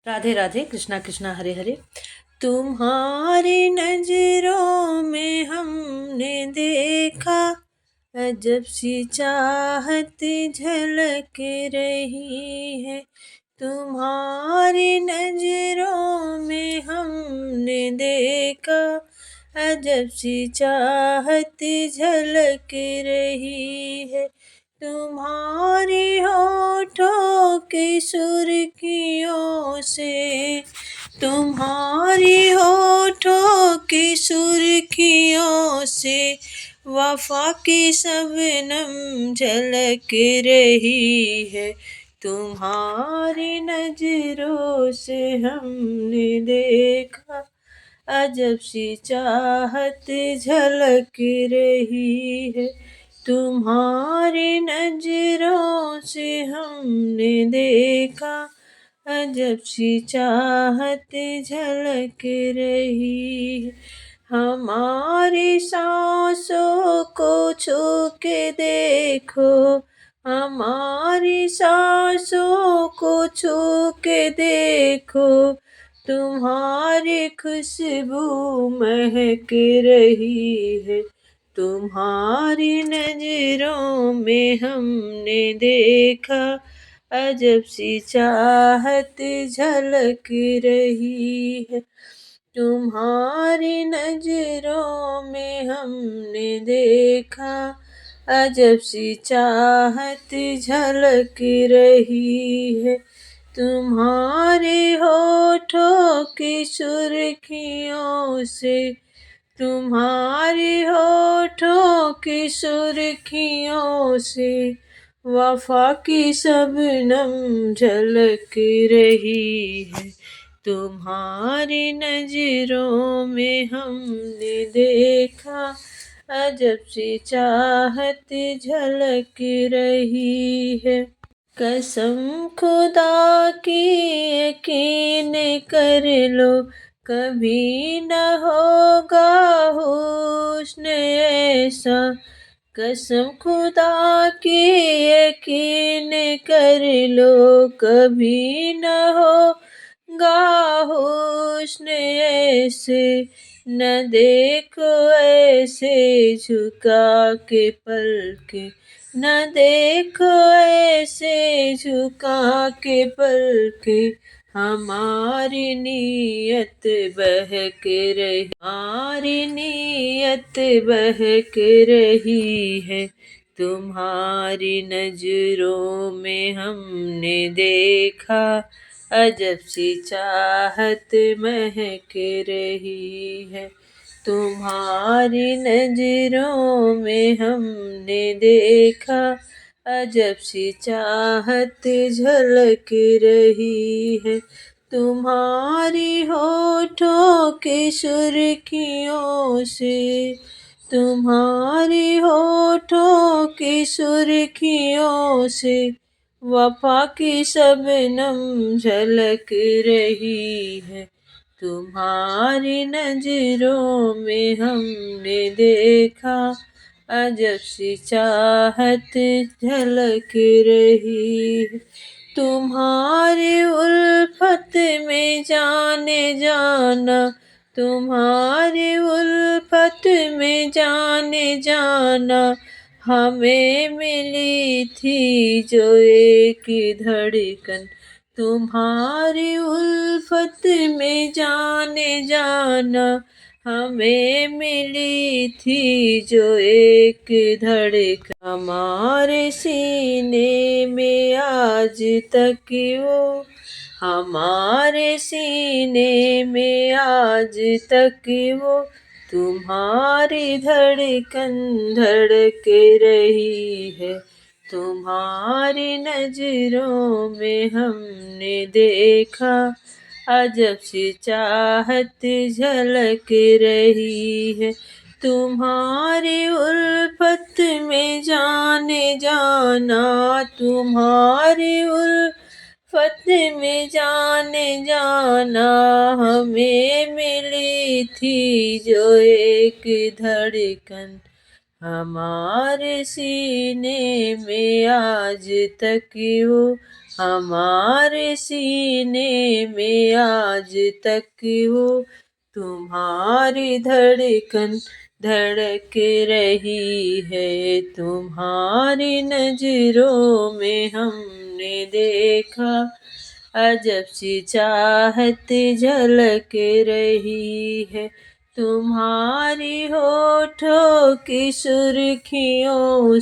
राधे राधे, कृष्णा कृष्णा, हरे हरे। तुम्हारी नजरों में हमने देखा अजब सी चाहत झलक रही है। तुम्हारी नजरों में हमने देखा अजब सी चाहत झलक रही है। तुम्हारी होठों की सुर्खियों से, तुम्हारी होठों की सुर्खियों से वफा की शबनम झलक रही है। तुम्हारी नजरों से हमने देखा अजब सी चाहत झलक रही है। तुम्हारी नजरों से हमने देखा अजब सी चाहत झलक रही है। हमारी सांसों को छू के देखो, हमारी सांसों को छू के देखो, तुम्हारी खुशबू महक रही है। तुम्हारी नजरों में हमने देखा अजब सी चाहत झलक रही है। तुम्हारी नजरों में हमने देखा अजब सी चाहत झलक रही है। तुम्हारे होठों की सुर्खियों से, तुम्हारे होठों की सुर्खियों से वफा की शबनम झलक रही है। तुम्हारी नजरों में हमने देखा अजब सी चाहत झलक रही है। कसम खुदा की यकीन कर लो, कभी न होगा हुस्न ऐसा। कसम खुदा की यकीन कर लो, कभी न होगा हुस्न ऐसे। न देखो ऐसे झुका के पलके, न देखो ऐसे झुका के पलके। हमारी नीयत बहक रही, हमारी नीयत बहक रही है। तुम्हारी नजरों में हमने देखा अजब सी चाहत महक रही है। तुम्हारी नजरों में हमने देखा अजब सी चाहत झलक रही है। तुम्हारी होठों की सुर्खियों से, तुम्हारी होठों की सुर्खियों से वफा की शबनम झलक रही है। तुम्हारी नजरों में हमने देखा अजब सी चाहत झलक रही है। तुम्हारी उल्फत में जाने जाना, तुम्हारी उल्फत में जाने जाना हमें मिली थी जो एक धड़कन। तुम्हारी उल्फत में जाने जाना हमें मिली थी जो एक धड़कन। हमारे सीने में आज तक वो, हमारे सीने में आज तक वो तुम्हारी धड़कन धड़क रही है। तुम्हारी नजरों में हमने देखा अजब सी चाहत झलक रही है। तुम्हारी उल्फत में जाने जाना, तुम्हारी उल्फत में जाने जाना हमें मिली थी जो एक धड़कन। हमारे सीने में आज तक वो हमारे सीने में आज तक वो तुम्हारी धड़कन धड़क रही है। तुम्हारी नजरों में हमने देखा अजब सी चाहत झलक रही है। तुम्हारी होठों की सुर्खियों